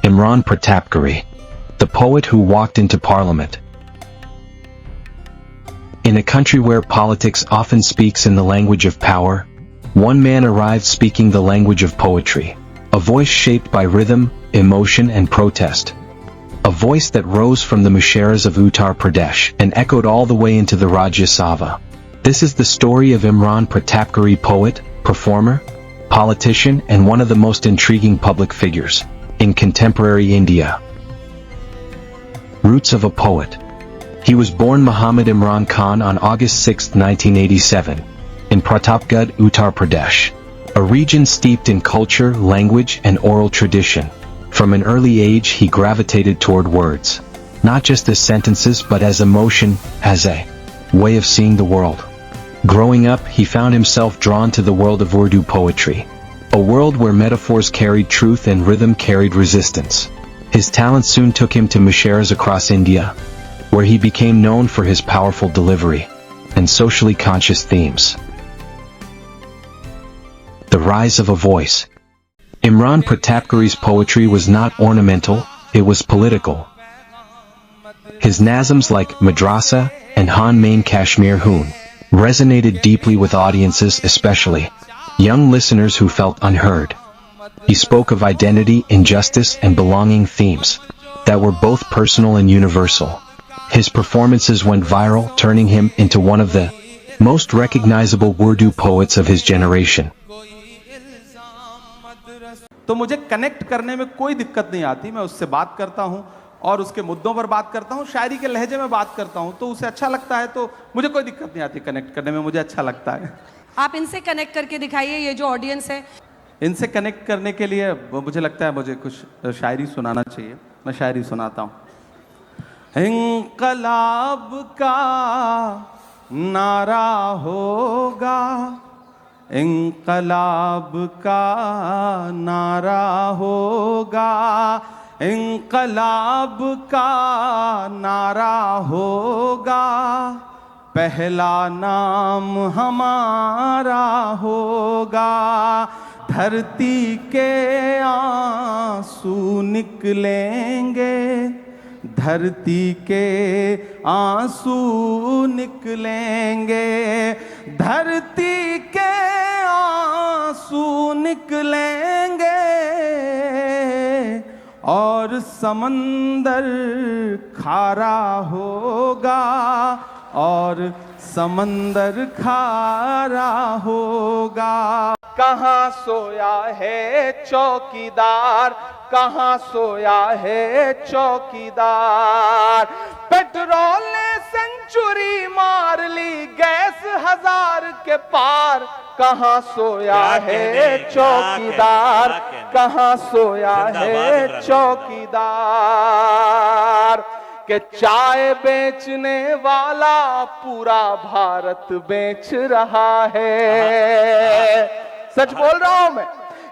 Imran Pratapgarhi, the poet who walked into parliament. In a country where politics often speaks in the language of power, one man arrived speaking the language of poetry, a voice shaped by rhythm, emotion and protest. A voice that rose from the musharas of Uttar Pradesh and echoed all the way into the Rajya Sabha. This is the story of Imran Pratapgarhi, poet, performer, politician and one of the most intriguing public figures in contemporary India. Roots of a poet. He was born Muhammad Imran Khan on August 6, 1987, in Pratapgarh, Uttar Pradesh, a region steeped in culture, language and oral tradition. From an early age he gravitated toward words, not just as sentences but as emotion, as a way of seeing the world. Growing up, he found himself drawn to the world of Urdu poetry, a world where metaphors carried truth and rhythm carried resistance. His talent soon took him to musharas across India, where he became known for his powerful delivery and socially conscious themes. The rise of a voice. Imran Pratapgarhi's poetry was not ornamental, it was political. His nazms like Madrasa and Han Main Kashmir Hoon resonated deeply with audiences, especially young listeners who felt unheard. He spoke of identity, injustice and belonging, themes that were both personal and universal. His performances went viral, turning him into one of the most recognizable Urdu poets of his generation. तो मुझे connect करने में कोई दिक्कत नहीं आती, मैं उससे बात करता हूं और उसके मुद्दों पर बात करता हूं, शायरी के लहजे में बात करता हूं, तो उसे अच्छा लगता है, तो मुझे कोई दिक्कत नहीं आती कनेक्ट करने में, मुझे अच्छा लगता है। आप इनसे कनेक्ट करके दिखाइए, ये जो ऑडियंस है। इनसे कनेक्ट करने के लिए मुझे लगता है मुझे कुछ शायरी सुनाना चाहिए। मैं शायरी सुनाता हूं। इंकलाब का नारा होगा, इंकलाब का नारा होगा, इंकलाब का नारा होगा, पहला नाम हमारा होगा, धरती के आंसू निकलेंगे, धरती के आंसू निकलेंगे, धरती के आंसू निकलेंगे और समंदर खारा होगा, और समंदर खारा होगा। कहाँ सोया है चौकीदार, कहाँ सोया है चौकीदार, पेट्रोल ने सेंचुरी मार ली, गैस 1000 के पार, कहाँ सोया है चौकीदार, कहाँ सोया है चौकीदार, कि चाय बेचने वाला पूरा भारत बेच रहा है, सच बोल रहा हूं मैं,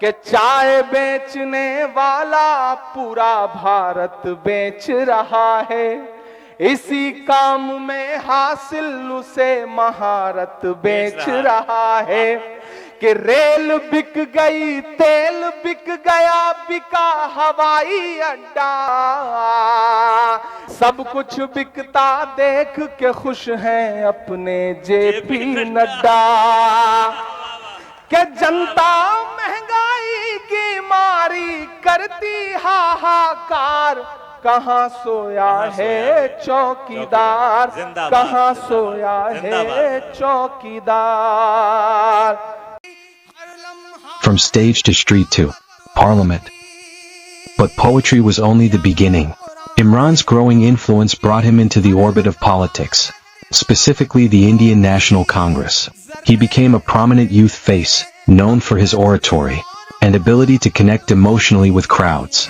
कि चाय बेचने वाला पूरा भारत बेच रहा है, इसी काम में हासिल उसे महारत बेच रहा है, कि रेल बिक गई, तेल बिक गया, बिका हवाई अड्डा, सब कुछ बिकता देख के खुश हैं अपने जेपी नड्डा, कि जनता महंगाई की मारी करती हाहाकार, कहाँ सोया है चौकीदार, कहाँ सोया है चौकीदार। From stage to street to parliament. But poetry was only the beginning. Imran's growing influence brought him into the orbit of politics, specifically the Indian National Congress. He became a prominent youth face, known for his oratory and ability to connect emotionally with crowds.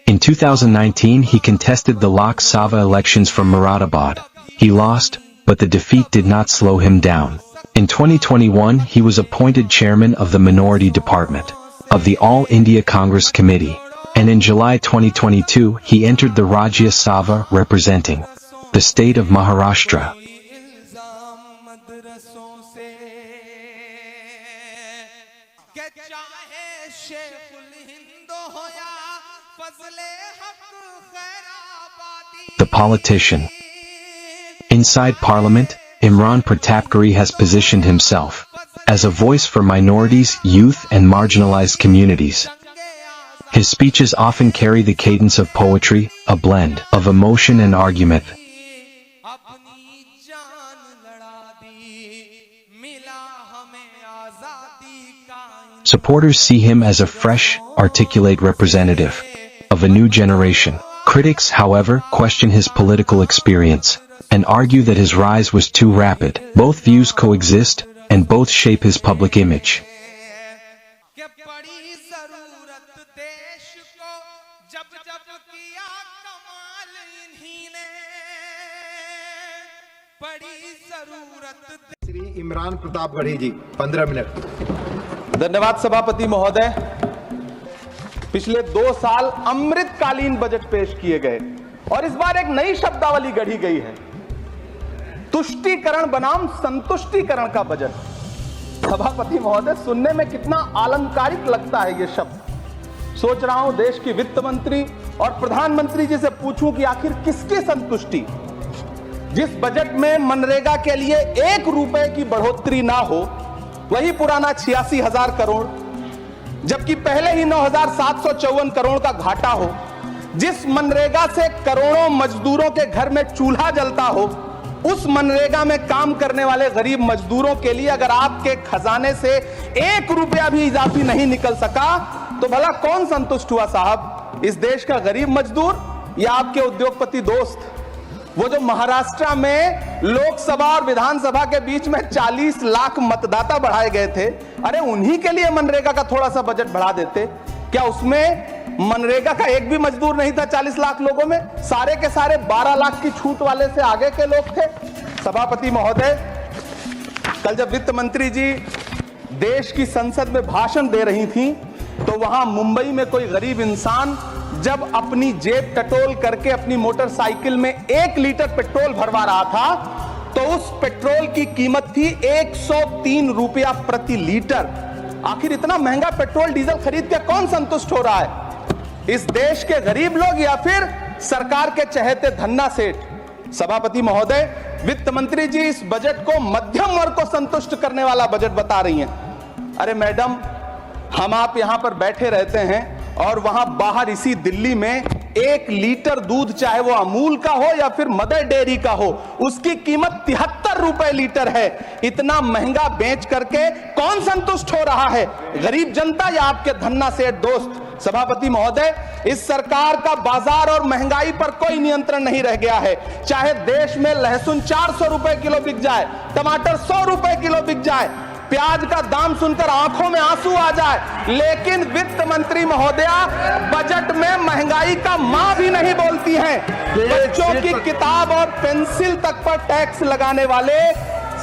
In 2019 he contested the Lok Sabha elections from Moradabad. He lost, but the defeat did not slow him down. In 2021 he was appointed chairman of the Minority Department of the All India Congress Committee, and in July 2022 he entered the Rajya Sabha representing the state of Maharashtra. के चाहे शेखुल हिंद हो या फजले हक Khairabadi. The politician. Inside parliament, Imran Pratapgarhi has positioned himself as a voice for minorities, youth and marginalized communities. His speeches often carry the cadence of poetry, a blend of emotion and argument. Supporters see him as a fresh, articulate representative of a new generation. Critics, however, question his political experience and argue that his rise was too rapid. Both views coexist, and both shape his public image. Shri Imran Pratapgarhi ji 15 minute. धन्यवाद सभापति महोदय। पिछले 2 साल अमृतकालीन budget पेश किए गए और इस बार एक नई शब्दावली गढ़ी गई है, तुष्टीकरण बनाम संतुष्टीकरण का बजट। सभापति महोदय, सुनने में कितना अलंकारिक लगता है ये शब्द। सोच रहा हूं देश की वित्त मंत्री और प्रधानमंत्री जी से पूछूं कि आखिर किसकी संतुष्टि। जिस बजट में मनरेगा के लिए 1 रुपए की बढ़ोतरी ना हो, वही पुराना 86,000 करोड़, जबकि पहले ही 9,754 करोड़ का घाटा हो, जिस मनरेगा से करोड़ों मजदूरों के घर में चूल्हा जलता हो, उस मनरेगा में काम करने वाले गरीब मजदूरों के लिए अगर आपके खजाने से 1 रुपया भी इजाफी नहीं निकल सका, तो भला कौन संतुष्ट हुआ साहब? इस देश का गरीब मजदूर या आपके उद्योगपति दोस्त? वो जो महाराष्ट्र में लोकसभा और विधानसभा के बीच में 40 लाख मतदाता बढ़ाए गए थे, अरे उन्हीं के लिए मनरेगा का थोड़ा सा बजट बढ़ा देते। क्या उसमें मनरेगा का एक भी मजदूर नहीं था 40 लाख लोगों में? सारे के सारे 12 लाख की छूट वाले से आगे के लोग थे। सभापति महोदय, कल जब वित्त मंत्री जी देश की संसद में भाषण दे रही थी, तो वहां मुंबई में कोई गरीब इंसान जब अपनी जेब टटोल करके अपनी मोटरसाइकिल में 1 लीटर पेट्रोल भरवा रहा था, तो उस पेट्रोल की कीमत थी 103 रुपया प्रति लीटर। आखिर इतना महंगा पेट्रोल डीजल खरीद के कौन संतुष्ट हो रहा है? इस देश के गरीब लोग या फिर सरकार के चहेते धन्ना सेठ? सभापति महोदय, वित्त मंत्री जी इस बजट को मध्यम वर्ग को संतुष्ट करने वाला बजट बता रही हैं। अरे मैडम, हम आप यहां पर बैठे रहते हैं और वहां बाहर इसी दिल्ली में 1 लीटर दूध, चाहे वो अमूल का हो या फिर मदर डेयरी का हो, उसकी कीमत 73 रुपए लीटर है। इतना महंगा बेच करके कौन संतुष्ट हो रहा है? गरीब जनता या आपके धन्ना सेठ दोस्त? सभापति महोदय, इस सरकार का बाजार और महंगाई पर कोई नियंत्रण नहीं रह गया है। चाहे देश में लहसुन 400 रुपए किलो बिक जाए, टमाटर 100 रुपए किलो बिक जाए, प्याज का दाम सुनकर आंखों में आंसू आ जाए, लेकिन वित्त मंत्री महोदया बजट में महंगाई का मां भी नहीं बोलती हैं। बच्चों की किताब और पेंसिल तक पर टैक्स लगाने वाले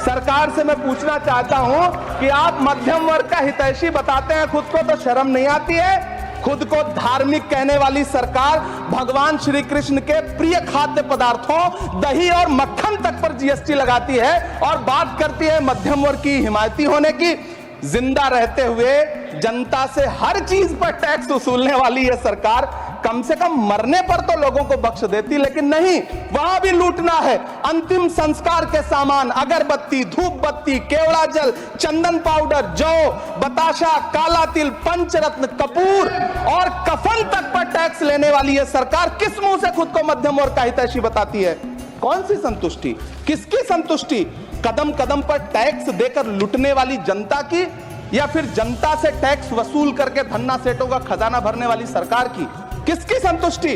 सरकार से मैं पूछना चाहता हूं कि आप मध्यम वर्ग का हितैषी बताते हैं, खुद को तो शर्म नहीं आती है? खुद को धार्मिक कहने वाली सरकार भगवान श्री कृष्ण के प्रिय खाद्य पदार्थों, दही और मक्खन तक पर जीएसटी लगाती है और बात करती है मध्यम वर्ग की हिमायती होने की। जिंदा रहते हुए जनता से हर चीज पर टैक्स वसूलने वाली यह सरकार कम से कम मरने पर तो लोगों को बख्श देती, लेकिन नहीं, वहां भी लूटना है। अंतिम संस्कार के सामान, अगरबत्ती, धूप बत्ती, केवड़ा जल, चंदन पाउडर, जौ, बताशा, काला तिल, पंचरत्न, कपूर और कफन तक पर टैक्स लेने वाली यह सरकार किस मुंह से खुद को मध्यम वर्ग का हितैषी बताती है? कौन सी संतुष्टि? किसकी संतुष्टि? कदम कदम पर टैक्स देकर लुटने वाली जनता की, या फिर जनता से टैक्स वसूल करके धन्ना सेठों का खजाना भरने वाली सरकार की? किसकी संतुष्टि?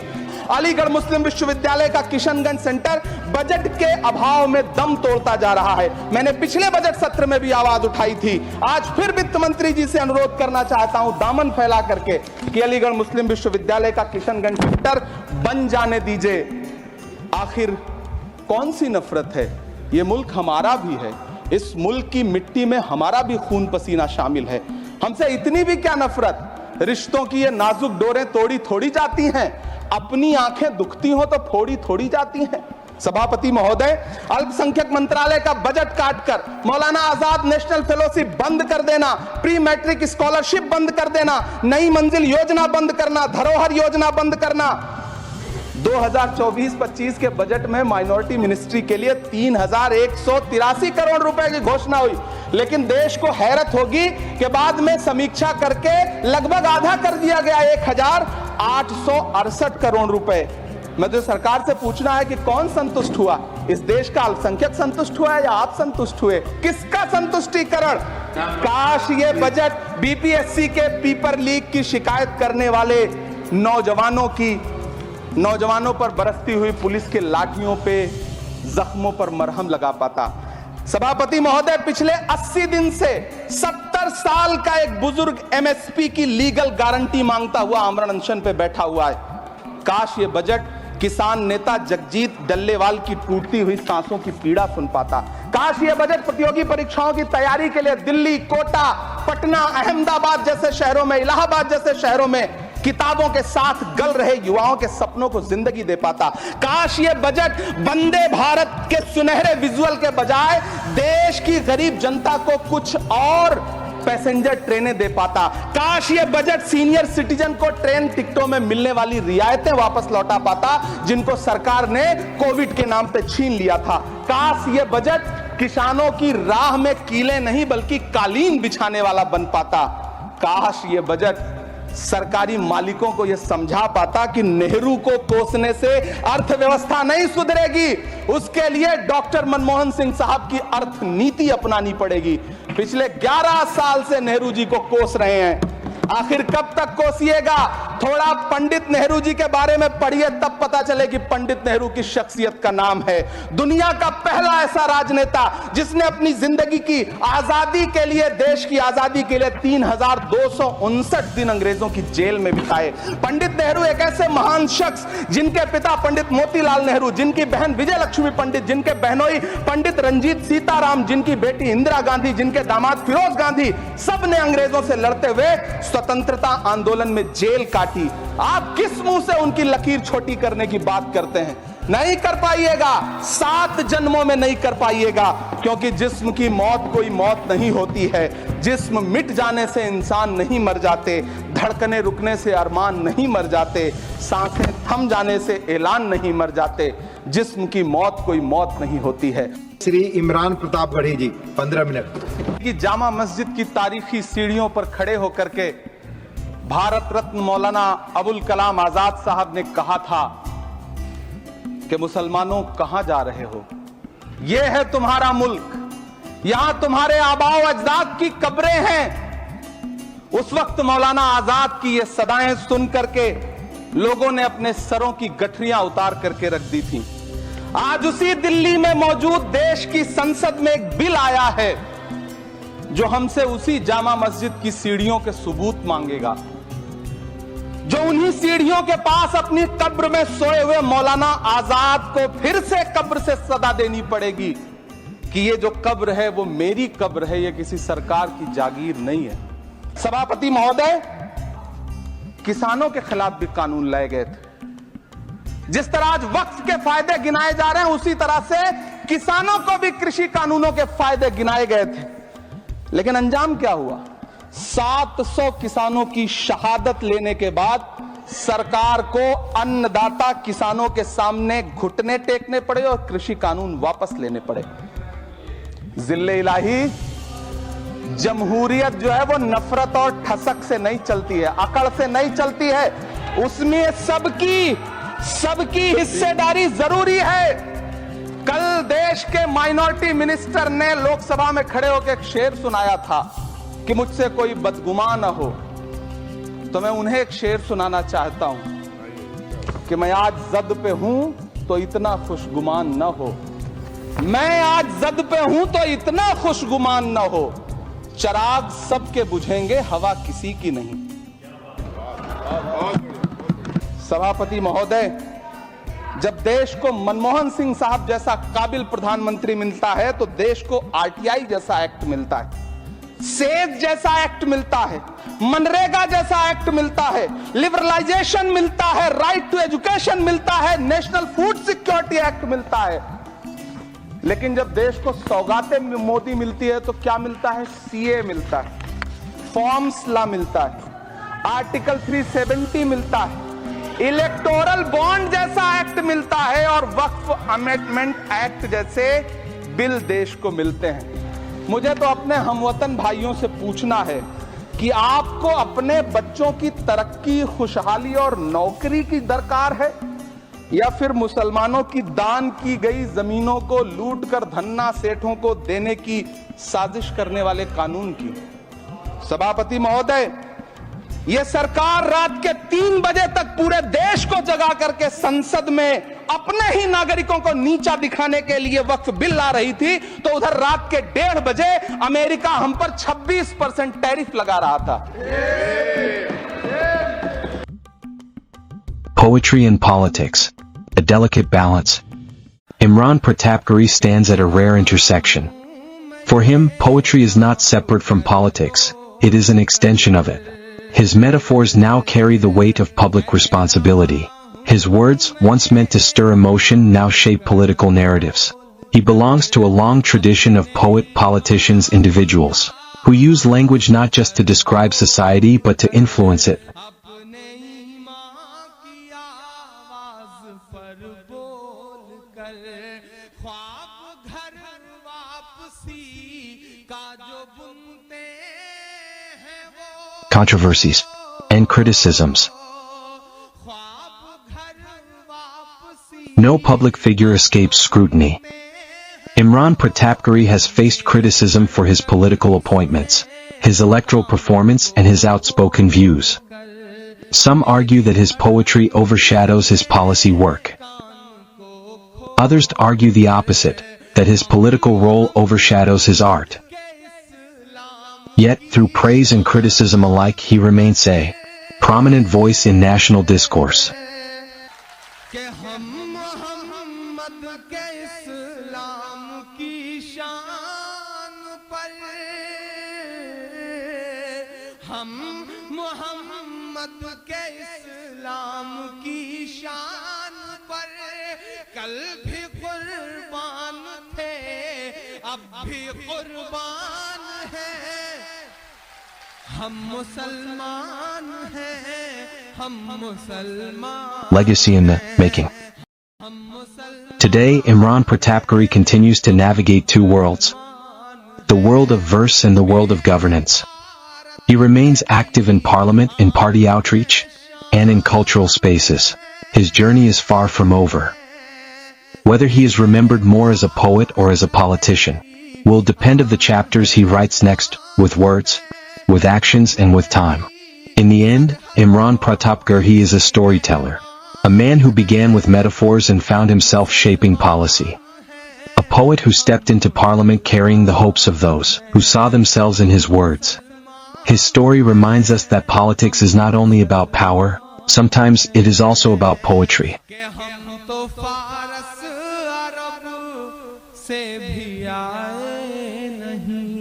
अलीगढ़ मुस्लिम विश्वविद्यालय का किशनगंज सेंटर बजट के अभाव में दम तोड़ता जा रहा है। मैंने पिछले बजट सत्र में भी आवाज उठाई थी, आज फिर वित्त मंत्री जी से अनुरोध करना चाहता हूं दामन फैला करके कि अलीगढ़ मुस्लिम विश्वविद्यालय का किशनगंज सेंटर बन जाने दीजिए। आखिर कौन सी नफरत है? ये मुल्क हमारा भी है, इस मुल्क की मिट्टी में हमारा भी खून पसीना शामिल है। हमसे इतनी भी क्या नफरत? रिश्तों की ये नाजुक डोरें तोड़ी थोड़ी जाती हैं, अपनी आंखें दुखती हो तो फोड़ी थोड़ी जाती हैं। सभापति महोदय, अल्पसंख्यक मंत्रालय का बजट काटकर मौलाना आजाद नेशनल फेलोशिप बंद कर देना, प्री मैट्रिक स्कॉलरशिप बंद कर देना, नई मंजिल योजना बंद करना, धरोहर योजना बंद करना। 2024-25 के बजट में माइनॉरिटी मिनिस्ट्री के लिए 3,183 करोड़ रुपए की घोषणा हुई, लेकिन देश को हैरत होगी कि बाद में समीक्षा करके लगभग आधा कर दिया गया, 1,868 करोड़ रुपए। मुझे सरकार से पूछना है कि कौन संतुष्ट हुआ? इस देश का अल्पसंख्यक संतुष्ट हुआ है या आप संतुष्ट हुए? किसका संतुष्टिकरण? काश ये बजट बीपीएससी के पेपर लीक की शिकायत करने वाले नौजवानों पर बरसती हुई पुलिस के लाठियों पे जख्मों पर मरहम लगा पाता। सभापति महोदय, पिछले 80 दिन से 70 साल का एक बुजुर्ग एमएसपी की लीगल गारंटी मांगता हुआ आमरण अनशन पे बैठा हुआ है। काश ये बजट किसान नेता जगजीत डल्लेवाल की टूटती हुई सांसों की पीड़ा सुन पाता। काश ये बजट प्रतियोगी परीक्षाओं की तैयारी के लिए दिल्ली, कोटा, पटना, अहमदाबाद जैसे शहरों में, इलाहाबाद जैसे शहरों में किताबों के साथ गल रहे युवाओं के सपनों को जिंदगी दे पाता। काश ये बजट वंदे भारत के सुनहरे विजुअल के बजाय देश की गरीब जनता को कुछ और पैसेंजर ट्रेनें दे पाता। काश ये बजट सीनियर सिटीजन को ट्रेन टिकटों में मिलने वाली रियायतें वापस लौटा पाता, जिनको सरकार ने कोविड के नाम पे छीन लिया था। काश ये बजट किसानों की राह में कीले नहीं बल्कि कालीन बिछाने वाला बन पाता। काश ये बजट सरकारी मालिकों को यह समझा पाता कि नेहरू को कोसने से अर्थव्यवस्था नहीं सुधरेगी, उसके लिए डॉक्टर मनमोहन सिंह साहब की अर्थ नीति अपनानी पड़ेगी। पिछले 11 साल से नेहरू जी को कोस रहे हैं, आखिर कब तक कोसिएगा? थोड़ा पंडित नेहरू जी के बारे में पढ़िए, तब पता चले कि पंडित नेहरू की शख्सियत का नाम है। दुनिया का पहला ऐसा राजनेता जिसने अपनी जिंदगी की आजादी के लिए, देश की आजादी के लिए 3,259 दिन अंग्रेजों की जेल में बिताए। पंडित नेहरू एक ऐसे महान शख्स जिनके पिता पंडित मोतीलाल नेहरू, जिनकी बहन विजय लक्ष्मी पंडित, जिनके बहनोई पंडित रंजीत सीताराम, जिनकी बेटी इंदिरा गांधी, जिनके दामाद फिरोज गांधी, सब ने अंग्रेजों से लड़ते हुए स्वतंत्रता आंदोलन में जेल काटी। आप किस मुंह से उनकी लकीर छोटी करने की बात करते हैं? नहीं कर पाइएगा, 7 जन्मों में नहीं कर पाइएगा, क्योंकि जिस्म की मौत कोई मौत नहीं होती है। जिस्म मिट जाने से इंसान नहीं मर जाते, धड़कने रुकने से अरमान नहीं मर जाते, सांसें थम जाने से ऐलान नहीं मर जाते। जिस्म की मौत कोई मौत नहीं होती है। श्री इमरान प्रतापगढ़ी जी 15 मिनट। कि जामा मस्जिद की तारीखी सीढ़ियों पर खड़े होकर के भारत रत्न मौलाना अबुल कलाम आजाद साहब ने कहा था कि मुसलमानों कहां जा रहे हो? यह है तुम्हारा मुल्क, यहां तुम्हारे आबाओ अजदाद की कब्रें हैं। उस वक्त मौलाना आजाद की ये सदाएं सुन करके लोगों ने अपने सरों की गठरियां उतार करके रख दी थी। आज उसी दिल्ली में मौजूद देश की संसद में एक बिल आया है जो हमसे उसी जामा मस्जिद की सीढ़ियों के सबूत मांगेगा, जो उन्हीं सीढ़ियों के पास अपनी कब्र में सोए हुए मौलाना आजाद को फिर से कब्र से सदा देनी पड़ेगी कि ये जो कब्र है वो मेरी कब्र है, ये किसी सरकार की जागीर नहीं है। सभापति महोदय, किसानों के खिलाफ भी कानून लाए गए थे। जिस तरह आज वक्फ के फायदे गिनाए जा रहे हैं, उसी तरह से किसानों को भी कृषि कानूनों के फायदे गिनाए गए थे। लेकिन अंजाम क्या हुआ? 700 किसानों की शहादत लेने के बाद सरकार को अन्नदाता किसानों के सामने घुटने टेकने पड़े और कृषि कानून वापस लेने पड़े। जिल्ले इलाही, जमहूरियत जो है वो नफरत और ठसक से नहीं चलती है, अकड़ से नहीं चलती है, उसमें सबकी हिस्सेदारी जरूरी है। कल देश के माइनॉरिटी मिनिस्टर ने लोकसभा में खड़े होकर एक शेर सुनाया था कि मुझसे कोई बदगुमान न हो, तो मैं उन्हें एक शेर सुनाना चाहता हूं कि मैं आज जद पे हूं तो इतना खुशगुमान न हो, मैं आज जद पे हूं तो इतना खुशगुमान न हो, चराग सबके बुझेंगे हवा किसी की नहीं। सभापति महोदय, जब देश को मनमोहन सिंह साहब जैसा काबिल प्रधानमंत्री मिलता है तो देश को आरटीआई जैसा एक्ट मिलता है। सेज जैसा एक्ट मिलता है, मनरेगा जैसा एक्ट मिलता है, लिबरलाइजेशन मिलता है, राइट टू एजुकेशन मिलता है, नेशनल फूड सिक्योरिटी एक्ट मिलता है। लेकिन जब देश को सौगातें मोदी मिलती है तो क्या मिलता है? सीए मिलता है, फॉर्म्स लॉ मिलता है, आर्टिकल 370 मिलता है, इलेक्टोरल बॉन्ड जैसा एक्ट मिलता है और वक्फ अमेंडमेंट एक्ट जैसे बिल देश को मिलते हैं। मुझे तो अपने हमवतन भाइयों से पूछना है कि आपको अपने बच्चों की तरक्की, खुशहाली और नौकरी की दरकार है या फिर मुसलमानों की दान की गई जमीनों को लूटकर धन्ना सेठों को देने की साजिश करने वाले कानून की? सभापति महोदय, यह सरकार रात के 3 बजे तक पूरे देश को जगा करके संसद में अपने ही नागरिकों को नीचा दिखाने के लिए वक्फ बिल ला रही थी, तो उधर रात के 1:30 बजे अमेरिका हम पर 26% टैरिफ लगा रहा था। Poetry and politics. A delicate balance. Imran Pratapgarhi stands at a rare intersection. For him, poetry is not separate from politics, it is an extension of it. His metaphors now carry the weight of public responsibility. His words, once meant to stir emotion, now shape political narratives. He belongs to a long tradition of poet, politicians, individuals, who use language not just to describe society but to influence it. Controversies and criticisms. No public figure escapes scrutiny. Imran Pratapgarhi has faced criticism for his political appointments, his electoral performance and his outspoken views. Some argue that his poetry overshadows his policy work. Others argue the opposite, that his political role overshadows his art. Yet, through praise and criticism alike, he remains a prominent voice in national discourse. कल भी कुर्बान थे, अब भी कुर्बान हैं, हम मुसलमान हैं, हम मुसलमान। Legacy in the making. Today, Imran Pratapgarhi continues to navigate two worlds, the world of verse and the world of governance. He remains active in parliament, in party outreach, and in cultural spaces. His journey is far from over. Whether he is remembered more as a poet or as a politician will depend of the chapters he writes next, with words, with actions and with time. In the end, Imran Pratapgarhi is a storyteller, a man who began with metaphors and found himself shaping policy. A poet who stepped into parliament carrying the hopes of those who saw themselves in his words. His story reminds us that politics is not only about power, sometimes it is also about poetry. से भी आए नहीं।